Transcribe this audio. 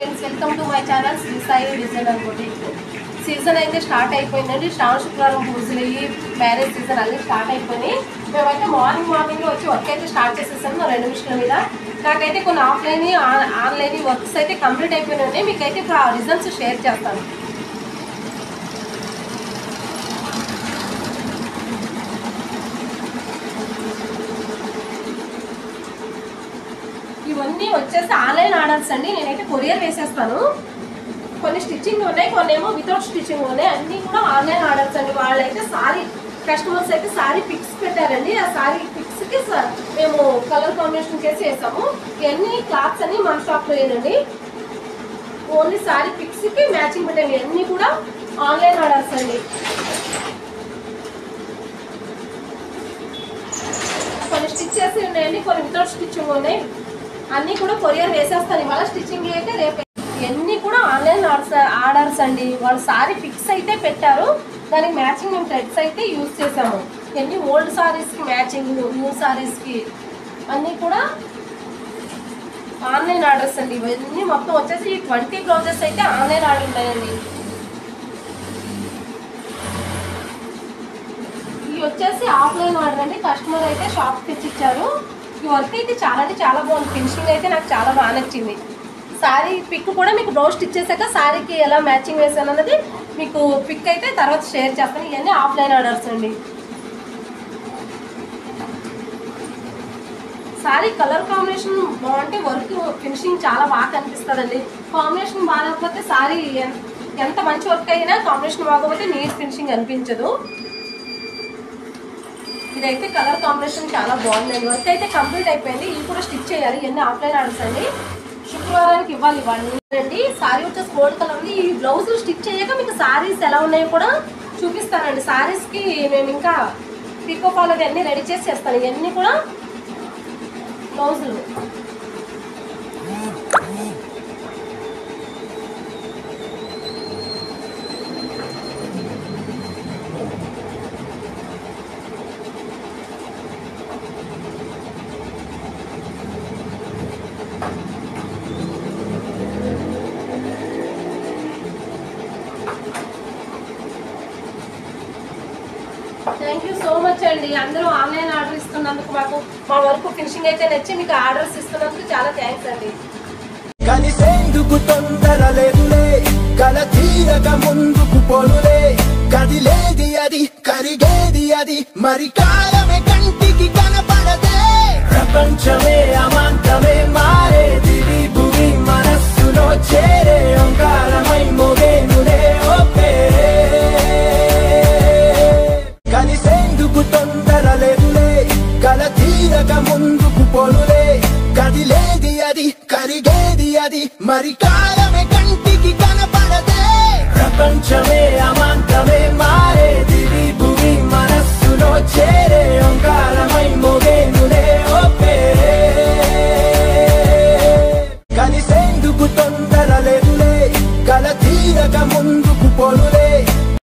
Welcome to my channel Sri Sai designer boutique. Season అయితే start అయిపోయిందండి. శ్రావణ శుక్రవారం పూజలు మ్యారేజ్ సీజన్ అన్నీ స్టార్ట్ అయిపోయినాయి. మేమైతే మార్నింగ్ వచ్చి వర్క్ అయితే స్టార్ట్ చేసేసాము 2 నిమిషాల మీద. నాకైతే కొన్ని ఆఫ్లైన్ ఆన్లైన్ వర్క్స్ అయితే కంప్లీట్ అయిపోయినాయి. మీకైతే ఇప్పుడు ఆ రిజల్ట్స్ షేర్ చేస్తాను. ఇవన్నీ వచ్చేసి ఆన్లైన్ ఆర్డర్స్ అండి. నేనైతే కొరియర్ వేసేస్తాను. కొన్ని స్టిచ్చింగ్ ఉన్నాయి, కొన్ని ఏమో వితౌట్ స్టిచ్చింగ్ ఉన్నాయి. అన్నీ కూడా ఆన్లైన్ ఆర్డర్స్ అండి. వాళ్ళైతే సారీ కస్టమర్స్ అయితే సారీ పిక్స్ పెట్టారండి. ఆ సారీ పిక్స్కి మేము కలర్ కాంబినేషన్ చేసి వేసాము. ఇవన్నీ క్లాత్స్ అన్ని మన షాప్లో ఏనండి. ఓన్లీ సారీ పిక్స్కి మ్యాచింగ్ పెట్టాము. ఇవన్నీ కూడా ఆన్లైన్ ఆర్డర్స్ అండి. కొన్ని స్టిచ్ చేసి ఉన్నాయండి, కొన్ని వితౌట్ స్టిచ్చింగ్ ఉన్నాయి. అన్నీ కూడా కొరియర్ వేసేస్తాను. ఇవాళ స్టిచ్చింగ్ అయితే రేపు. ఇవన్నీ కూడా ఆన్లైన్ ఆర్డర్స్ అండి. వాళ్ళు సారీ పిక్స్ అయితే పెట్టారు, దానికి మ్యాచింగ్ మేము థ్రెడ్స్ అయితే యూజ్ చేసాము. ఇవన్నీ ఓల్డ్ సారీస్కి మ్యాచింగ్, న్యూ సారీస్కి అన్నీ కూడా ఆన్లైన్ ఆర్డర్స్ అండి. ఇవన్నీ మొత్తం వచ్చేసి 20 బ్లౌజెస్ అయితే ఆన్లైన్ ఆర్డర్ ఉంటాయండి. ఇవి వచ్చేసి ఆఫ్లైన్ ఆర్డర్ అండి. కస్టమర్ అయితే షాప్కి తెచ్చిచ్చారు. ఈ వర్క్ అయితే చాలా బాగుంది. ఫినిషింగ్ అయితే నాకు చాలా బాగా నచ్చింది. సారీ పిక్ కూడా మీకు బ్లౌజ్ స్టిచ్ చేశాక సారీకి ఎలా మ్యాచింగ్ వేసాను అన్నది మీకు పిక్ అయితే తర్వాత షేర్ చేస్తాను. ఇవన్నీ ఆఫ్లైన్ ఆర్డర్స్ అండి. సారీ కలర్ కాంబినేషన్ బాగుంటే వర్క్ ఫినిషింగ్ చాలా బాగా కనిపిస్తుందండి. కాంబినేషన్ బాగాలేకపోతే సారీ ఎంత మంచి వర్క్ అయినా కాంబినేషన్ బాగోకపోతే నీట్ ఫినిషింగ్ అనిపించదు. ఇదైతే కలర్ కాంబినేషన్ చాలా బాగుందండి. వర్క్ అయితే కంప్లీట్ అయిపోయింది. ఇవి కూడా స్టిచ్ చేయాలి. ఇవన్నీ ఆఫ్లైన్ ఆర్డర్స్ అండి. శుక్రవారానికి ఇవ్వాలి ఇవ్వండి. సారీ వచ్చేసి గోల్డ్ కలర్ ఉంది. ఈ బ్లౌజ్ స్టిచ్ చేయక మీకు సారీస్ ఎలా ఉన్నాయో కూడా చూపిస్తానండి. సారీస్కి మేము ఇంకా పికో ఫాల్ అన్నీ రెడీ చేసి చేస్తాను. ఇవన్నీ కూడా బ్లౌజులు. థ్యాంక్ యూ సో మచ్ అండి. అందరూ ఆన్లైన్ ఆర్డర్ ఇస్తున్నందుకు, మాకు మా వర్క్ ఫినిషింగ్ అయితే నచ్చి మీకు ఆర్డర్స్ ఇస్తున్నందుకు చాలా థ్యాంక్స్ అండి. కలిసేందుకు తొందర లేదులే, కల తీరక ముందుకు పోలులే, కదిలేది అది కరిగేది అది మరి కాలమే కంటికి కనపడదే. ప్రపంచమే అమాంతమే మారేది భూమి మనస్సులో చేరే ఓంకారమై మోగేనులే ఓ పేరే. కలిసేందుకు తొందర లేదులే, కల తీరక ముందుకు పోలులే, కదిలేది అది కరిగేది అది మరి కాలమే కంటికి కనప